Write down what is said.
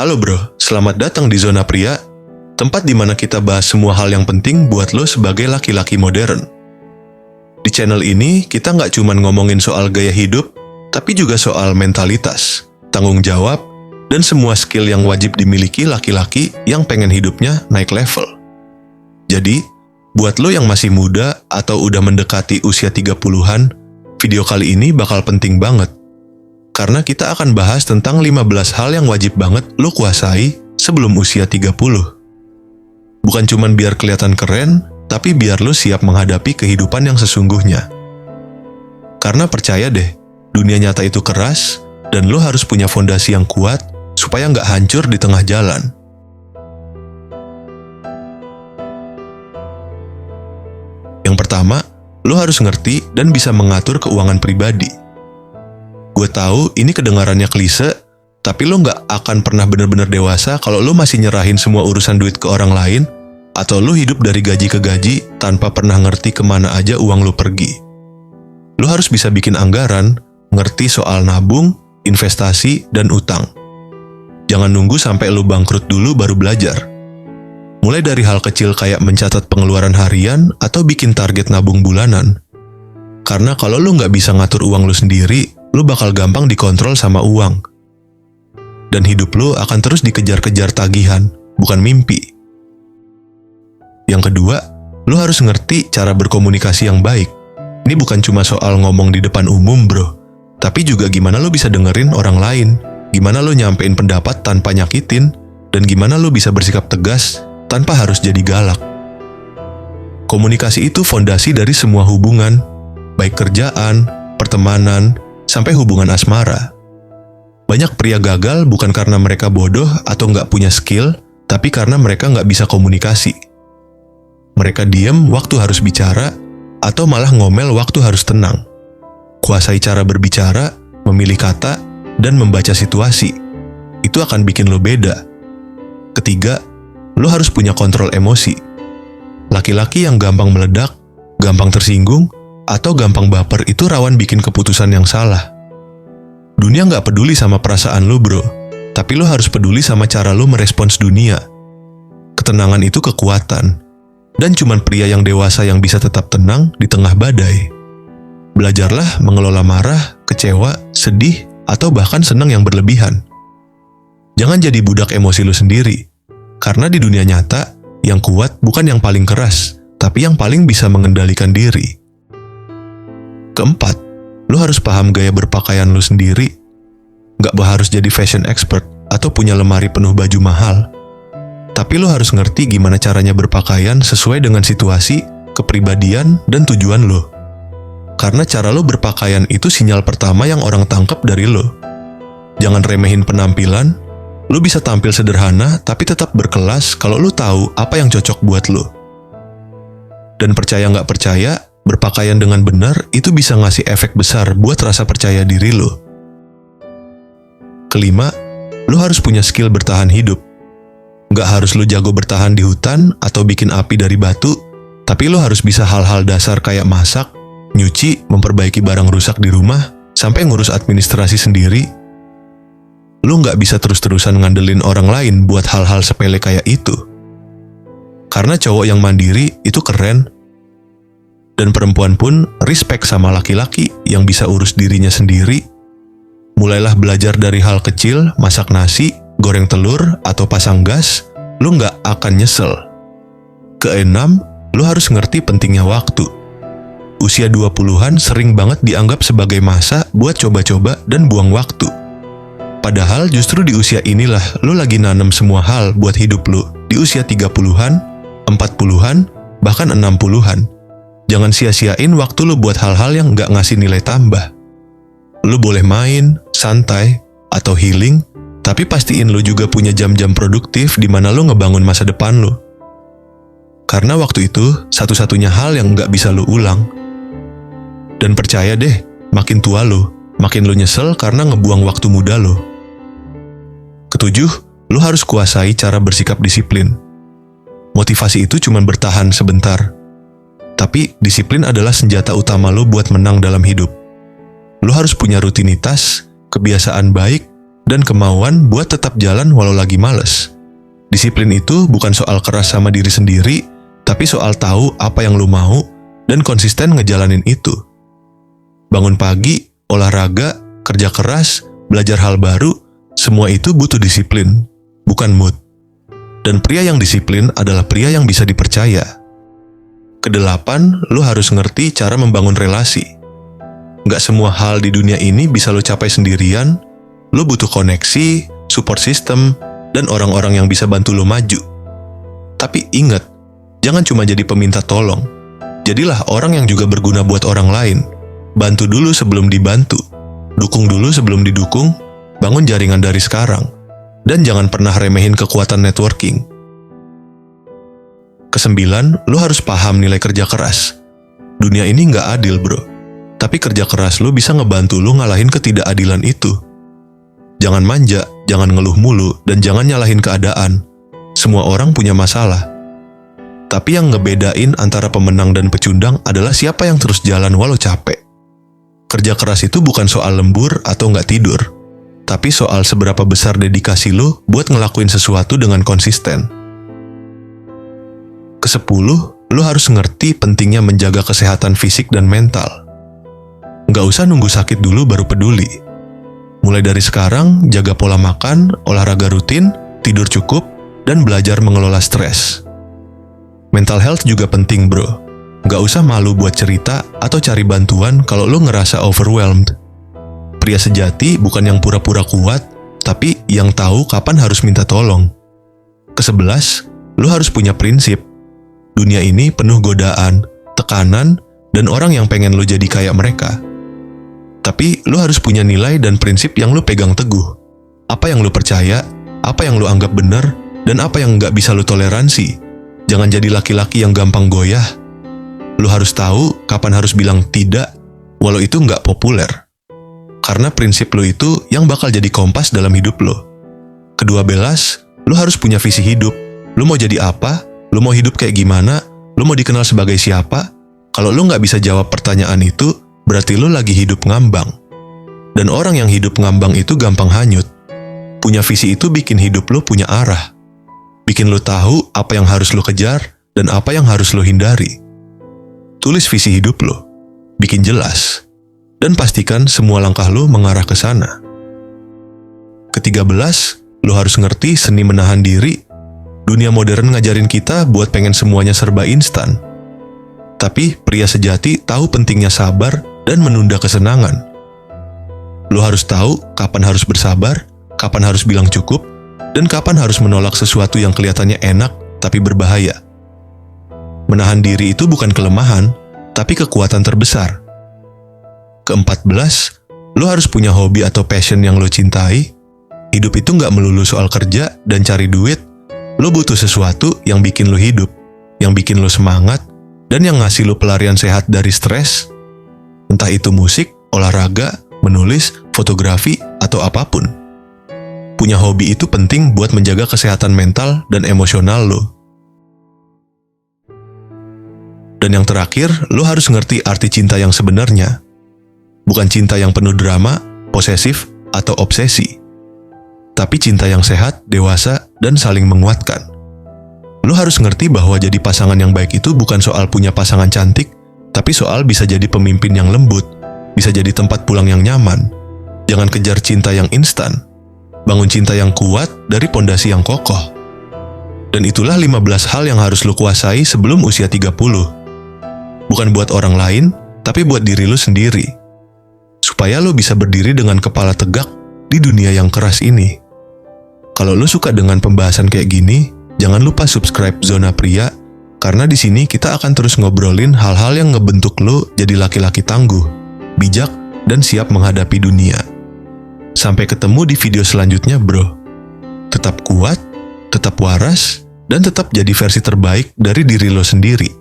Halo bro, selamat datang di Zona Pria, tempat di mana kita bahas semua hal yang penting buat lo sebagai laki-laki modern. Di channel ini, kita nggak cuma ngomongin soal gaya hidup, tapi juga soal mentalitas, tanggung jawab, dan semua skill yang wajib dimiliki laki-laki yang pengen hidupnya naik level. Jadi, buat lo yang masih muda atau udah mendekati usia 30-an, video kali ini bakal penting banget. Karena kita akan bahas tentang 15 hal yang wajib banget lo kuasai sebelum usia 30. Bukan cuman biar kelihatan keren, tapi biar lo siap menghadapi kehidupan yang sesungguhnya. Karena percaya deh, dunia nyata itu keras, dan lo harus punya fondasi yang kuat supaya nggak hancur di tengah jalan. Yang pertama, lo harus ngerti dan bisa mengatur keuangan pribadi. Gue tahu ini kedengarannya klise, tapi lo nggak akan pernah benar-benar dewasa kalau lo masih nyerahin semua urusan duit ke orang lain, atau lo hidup dari gaji ke gaji tanpa pernah ngerti kemana aja uang lo pergi. Lo harus bisa bikin anggaran, ngerti soal nabung, investasi, dan utang. Jangan nunggu sampai lo bangkrut dulu baru belajar. Mulai dari hal kecil kayak mencatat pengeluaran harian atau bikin target nabung bulanan. Karena kalau lo nggak bisa ngatur uang lo sendiri, lo bakal gampang dikontrol sama uang. Dan hidup lo akan terus dikejar-kejar tagihan, bukan mimpi. Yang kedua, lo harus ngerti cara berkomunikasi yang baik. Ini bukan cuma soal ngomong di depan umum bro, tapi juga gimana lo bisa dengerin orang lain, gimana lo nyampein pendapat tanpa nyakitin, dan gimana lo bisa bersikap tegas tanpa harus jadi galak. Komunikasi itu fondasi dari semua hubungan, baik kerjaan, pertemanan, sampai hubungan asmara. Banyak pria gagal bukan karena mereka bodoh atau nggak punya skill, tapi karena mereka nggak bisa komunikasi. Mereka diem waktu harus bicara, atau malah ngomel waktu harus tenang. Kuasai cara berbicara, memilih kata, dan membaca situasi. Itu akan bikin lo beda. Ketiga, lo harus punya kontrol emosi. Laki-laki yang gampang meledak, gampang tersinggung, atau gampang baper itu rawan bikin keputusan yang salah. Dunia nggak peduli sama perasaan lo bro, tapi lo harus peduli sama cara lo merespons dunia. Ketenangan itu kekuatan, dan cuman pria yang dewasa yang bisa tetap tenang di tengah badai. Belajarlah mengelola marah, kecewa, sedih, atau bahkan senang yang berlebihan. Jangan jadi budak emosi lo sendiri, karena di dunia nyata, yang kuat bukan yang paling keras, tapi yang paling bisa mengendalikan diri. Keempat, lo harus paham gaya berpakaian lo sendiri. Nggak harus jadi fashion expert atau punya lemari penuh baju mahal. Tapi lo harus ngerti gimana caranya berpakaian sesuai dengan situasi, kepribadian, dan tujuan lo. Karena cara lo berpakaian itu sinyal pertama yang orang tangkap dari lo. Jangan remehin penampilan. Lo bisa tampil sederhana tapi tetap berkelas kalau lo tahu apa yang cocok buat lo. Dan percaya nggak percaya, berpakaian dengan benar itu bisa ngasih efek besar buat rasa percaya diri lo. Kelima, lo harus punya skill bertahan hidup. Nggak harus lo jago bertahan di hutan atau bikin api dari batu, tapi lo harus bisa hal-hal dasar kayak masak, nyuci, memperbaiki barang rusak di rumah, sampai ngurus administrasi sendiri. Lo nggak bisa terus-terusan ngandelin orang lain buat hal-hal sepele kayak itu. Karena cowok yang mandiri itu keren. Dan perempuan pun respect sama laki-laki yang bisa urus dirinya sendiri. Mulailah belajar dari hal kecil, masak nasi, goreng telur, atau pasang gas, lo nggak akan nyesel. Keenam, lo harus ngerti pentingnya waktu. Usia 20-an sering banget dianggap sebagai masa buat coba-coba dan buang waktu. Padahal justru di usia inilah lo lagi nanam semua hal buat hidup lo di usia 30-an, 40-an, bahkan 60-an. Jangan sia-siain waktu lo buat hal-hal yang nggak ngasih nilai tambah. Lo boleh main, santai, atau healing, tapi pastiin lo juga punya jam-jam produktif di mana lo ngebangun masa depan lo. Karena waktu itu satu-satunya hal yang nggak bisa lo ulang. Dan percaya deh, makin tua lo, makin lo nyesel karena ngebuang waktu muda lo. Ketujuh, lo harus kuasai cara bersikap disiplin. Motivasi itu cuma bertahan sebentar. Tapi disiplin adalah senjata utama lo buat menang dalam hidup. Lo harus punya rutinitas, kebiasaan baik, dan kemauan buat tetap jalan walau lagi males. Disiplin itu bukan soal keras sama diri sendiri, tapi soal tahu apa yang lu mau dan konsisten ngejalanin itu. Bangun pagi, olahraga, kerja keras, belajar hal baru, semua itu butuh disiplin, bukan mood. Dan pria yang disiplin adalah pria yang bisa dipercaya. Kedelapan, lu harus ngerti cara membangun relasi. Nggak semua hal di dunia ini bisa lu capai sendirian. Lu butuh koneksi, support system, dan orang-orang yang bisa bantu lu maju. Tapi ingat, jangan cuma jadi peminta tolong. Jadilah orang yang juga berguna buat orang lain. Bantu dulu sebelum dibantu. Dukung dulu sebelum didukung. Bangun jaringan dari sekarang. Dan jangan pernah remehin kekuatan networking. Kesembilan, lu harus paham nilai kerja keras. Dunia ini nggak adil, bro. Tapi kerja keras lu bisa ngebantu lu ngalahin ketidakadilan itu. Jangan manja, jangan ngeluh mulu, dan jangan nyalahin keadaan. Semua orang punya masalah. Tapi yang ngebedain antara pemenang dan pecundang adalah siapa yang terus jalan walau capek. Kerja keras itu bukan soal lembur atau nggak tidur, tapi soal seberapa besar dedikasi lu buat ngelakuin sesuatu dengan konsisten. Kesepuluh, lu harus ngerti pentingnya menjaga kesehatan fisik dan mental. Nggak usah nunggu sakit dulu baru peduli. Mulai dari sekarang, jaga pola makan, olahraga rutin, tidur cukup, dan belajar mengelola stres. Mental health juga penting, bro. Nggak usah malu buat cerita atau cari bantuan kalau lu ngerasa overwhelmed. Pria sejati bukan yang pura-pura kuat, tapi yang tahu kapan harus minta tolong. Kesebelas, lu harus punya prinsip. Dunia ini penuh godaan, tekanan, dan orang yang pengen lu jadi kayak mereka. Tapi lu harus punya nilai dan prinsip yang lu pegang teguh. Apa yang lu percaya, apa yang lu anggap benar, dan apa yang nggak bisa lu toleransi. Jangan jadi laki-laki yang gampang goyah. Lu harus tahu kapan harus bilang tidak, walau itu nggak populer. Karena prinsip lu itu yang bakal jadi kompas dalam hidup lu. Kedua belas, lu harus punya visi hidup. Lu mau jadi apa? Lu mau hidup kayak gimana? Lu mau dikenal sebagai siapa? Kalau lu nggak bisa jawab pertanyaan itu, berarti lu lagi hidup ngambang. Dan orang yang hidup ngambang itu gampang hanyut. Punya visi itu bikin hidup lu punya arah. Bikin lu tahu apa yang harus lu kejar dan apa yang harus lu hindari. Tulis visi hidup lu, bikin jelas, dan pastikan semua langkah lu mengarah ke sana. Ketiga belas, lu harus ngerti seni menahan diri. Dunia modern ngajarin kita buat pengen semuanya serba instan. Tapi pria sejati tahu pentingnya sabar dan menunda kesenangan. Lu harus tahu kapan harus bersabar, kapan harus bilang cukup, dan kapan harus menolak sesuatu yang kelihatannya enak tapi berbahaya. Menahan diri itu bukan kelemahan, tapi kekuatan terbesar. Keempat belas, lu harus punya hobi atau passion yang lu cintai. Hidup itu nggak melulu soal kerja dan cari duit. Lu butuh sesuatu yang bikin lu hidup, yang bikin lu semangat, dan yang ngasih lu pelarian sehat dari stres. Entah itu musik, olahraga, menulis, fotografi, atau apapun. Punya hobi itu penting buat menjaga kesehatan mental dan emosional lu. Dan yang terakhir, lu harus ngerti arti cinta yang sebenarnya. Bukan cinta yang penuh drama, posesif, atau obsesi. Tapi cinta yang sehat, dewasa, dan saling menguatkan. Lu harus ngerti bahwa jadi pasangan yang baik itu bukan soal punya pasangan cantik, tapi soal bisa jadi pemimpin yang lembut, bisa jadi tempat pulang yang nyaman. Jangan kejar cinta yang instan. Bangun cinta yang kuat dari pondasi yang kokoh. Dan itulah 15 hal yang harus lu kuasai sebelum usia 30. Bukan buat orang lain, tapi buat diri lu sendiri. Supaya lu bisa berdiri dengan kepala tegak di dunia yang keras ini. Kalau lu suka dengan pembahasan kayak gini, jangan lupa subscribe Zona Pria, karena di sini kita akan terus ngobrolin hal-hal yang ngebentuk lu jadi laki-laki tangguh, bijak, dan siap menghadapi dunia. Sampai ketemu di video selanjutnya, bro. Tetap kuat, tetap waras, dan tetap jadi versi terbaik dari diri lo sendiri.